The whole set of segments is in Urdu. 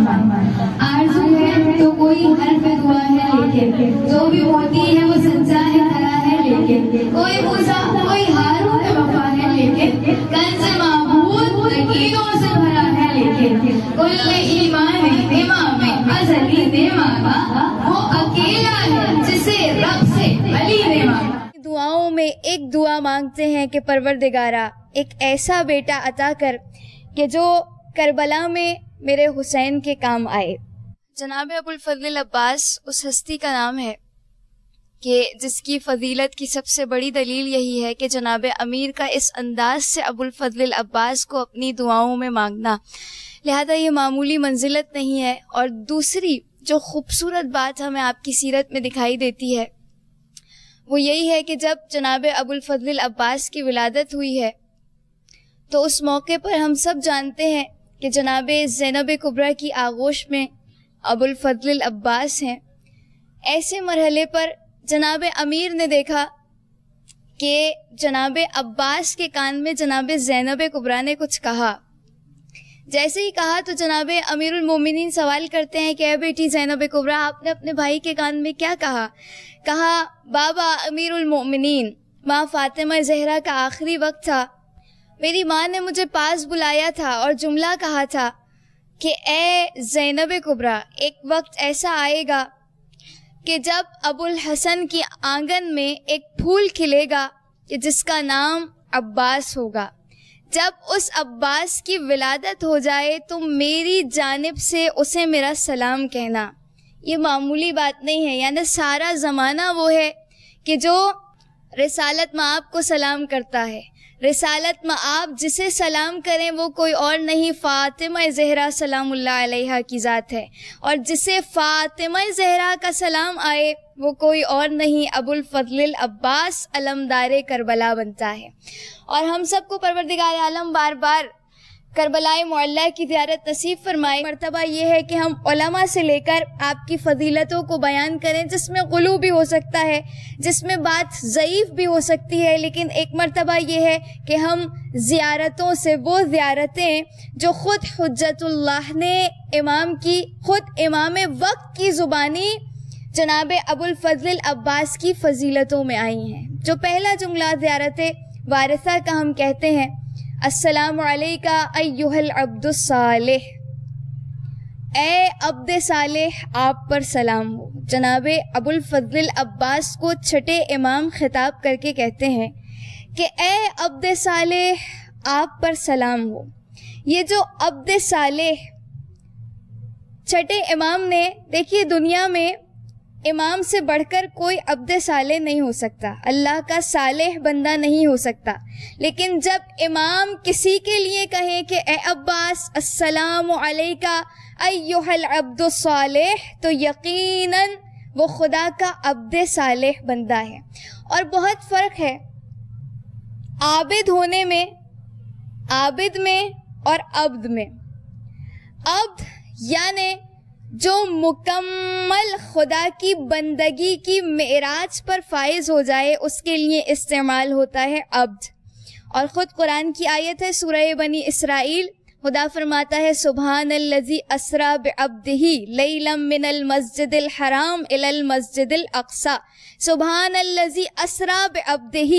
فرمائے۔ آرزو ہے تو کوئی حرف دعا ہے لیکن، جو بھی موتی ہے وہ سچا ہے کھرا ہے لیکن، کوئی موسیٰ کوئی ہارون میں وفا ہے لیکن، کنز معبود یقینوں سے بھرا ہے لیکن، کل ایمان امام ازلی نے مانگا، وہ اکیلا ہے جسے رب سے علی نے مانگا۔ دعاؤں میں ایک دعا مانگتے ہیں کہ پروردگارا ایک ایسا بیٹا عطا کر کہ جو کربلا میں میرے حسین کے کام آئے۔ جناب ابو الفضل عباس اس ہستی کا نام ہے کہ جس کی فضیلت کی سب سے بڑی دلیل یہی ہے کہ جناب امیر کا اس انداز سے ابو الفضل عباس کو اپنی دعاؤں میں مانگنا، لہذا یہ معمولی منزلت نہیں ہے۔ اور دوسری جو خوبصورت بات ہمیں آپ کی سیرت میں دکھائی دیتی ہے وہ یہی ہے کہ جب جناب ابو الفضل عباس کی ولادت ہوئی ہے تو اس موقع پر ہم سب جانتے ہیں کہ جناب زینب کبریٰ کی آغوش میں ابو الفضل عباس ہیں۔ ایسے مرحلے پر جناب امیر نے دیکھا کہ جناب عباس کے کان میں جناب زینب کبریٰ نے کچھ کہا۔ جیسے ہی کہا تو جناب امیر المومنین سوال کرتے ہیں کہ اے بیٹی زینب کبریٰ، آپ نے اپنے بھائی کے کان میں کیا کہا؟ کہا بابا امیر المومنین، ماں فاطمہ زہرا کا آخری وقت تھا، میری ماں نے مجھے پاس بلایا تھا اور جملہ کہا تھا کہ اے زینب کبریٰ، ایک وقت ایسا آئے گا کہ جب ابو الحسن کی آنگن میں ایک پھول کھلے گا کہ جس کا نام عباس ہوگا، جب اس عباس کی ولادت ہو جائے تو میری جانب سے اسے میرا سلام کہنا۔ یہ معمولی بات نہیں ہے، یعنی سارا زمانہ وہ ہے کہ جو رسالت مآب کو سلام کرتا ہے۔ رسالت مآب جسے سلام کریں وہ کوئی اور نہیں، فاطمہ زہرا سلام اللہ علیہا کی ذات ہے، اور جسے فاطمہ زہرا کا سلام آئے وہ کوئی اور نہیں، ابو الفضل عباس علمدار کربلا بنتا ہے۔ اور ہم سب کو پروردگار عالم بار بار کربلائے معلیٰ کی زیارت نصیب فرمائے۔ مرتبہ یہ ہے کہ ہم علماء سے لے کر آپ کی فضیلتوں کو بیان کریں، جس میں غلو بھی ہو سکتا ہے، جس میں بات ضعیف بھی ہو سکتی ہے، لیکن ایک مرتبہ یہ ہے کہ ہم زیارتوں سے وہ زیارتیں جو خود حجت اللہ نے خود امام وقت کی زبانی جناب ابو الفضل عباس کی فضیلتوں میں آئی ہیں۔ جو پہلا جملہ زیارت وارثہ کا ہم کہتے ہیں، السلام علیکہ ایہا العبد الصالح، اے عبد صالح آپ پر سلام ہو۔ جناب ابو الفضل عباس کو چھٹے امام خطاب کر کے کہتے ہیں کہ اے عبد صالح آپ پر سلام ہو۔ یہ جو عبد صالح چھٹے امام نے، دیکھیے دنیا میں امام سے بڑھ کر کوئی عبد صالح نہیں ہو سکتا، اللہ کا صالح بندہ نہیں ہو سکتا، لیکن جب امام کسی کے لیے کہیں کہ اے عباس السلام علیکہ ایہا العبد الصالح، تو یقیناً وہ خدا کا عبد صالح بندہ ہے۔ اور بہت فرق ہے عابد ہونے میں، عابد میں اور عبد میں۔ عبد یعنی جو مکمل خدا کی بندگی کی معراج پر فائز ہو جائے اس کے لیے استعمال ہوتا ہے عبد۔ اور خود قرآن کی آیت ہے سورہ بنی اسرائیل، خدا فرماتا ہے سبحان الذی اسریٰ بعبدہ لیلا من المسجد الحرام الی المسجد الاقصی، سبحان الذی اسریٰ بعبدہ،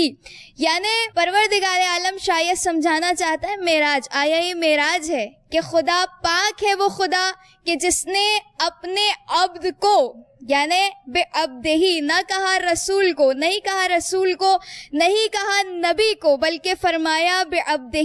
یعنی پروردگار عالم شاید سمجھانا چاہتا ہے معراج، آیا یہ معراج ہے کہ خدا پاک ہے وہ خدا کہ جس نے اپنے عبد کو، یعنی بے عبدہ، نہ کہا رسول کو، نہیں کہا رسول کو، نہیں کہا نبی کو، بلکہ فرمایا بے عبدہ،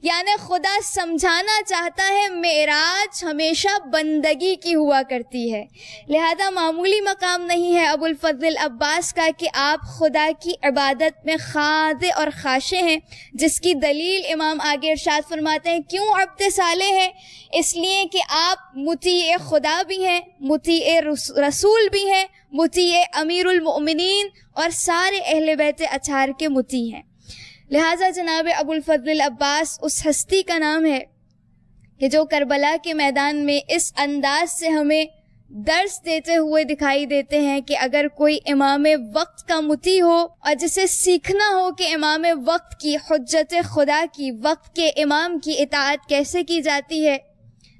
یعنی خدا سمجھانا چاہتا ہے معراج ہمیشہ بندگی کی ہوا کرتی ہے، لہذا معمولی مقام نہیں ہے ابو الفضل عباس کا کہ آپ خدا کی عبادت میں خاضع اور خاشع ہیں، جس کی دلیل امام آگے ارشاد فرماتے ہیں کیوں عبد صالح ہیں؟ اس لیے کہ آپ مطیع خدا بھی ہیں، مطیع رسول بھی ہیں، مطیع امیر المؤمنین اور سارے اہل بیت اطہار کے مطیع ہیں۔ لہٰذا جناب ابو الفضل عباس اس ہستی کا نام ہے کہ جو کربلا کے میدان میں اس انداز سے ہمیں درس دیتے ہوئے دکھائی دیتے ہیں کہ اگر کوئی امام وقت کا مطیع ہو اور جسے سیکھنا ہو کہ امام وقت کی، حجت خدا کی، وقت کے امام کی اطاعت کیسے کی جاتی ہے،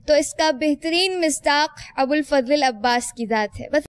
تو اس کا بہترین مصداق ابو الفضل العباس کی ذات ہے. بس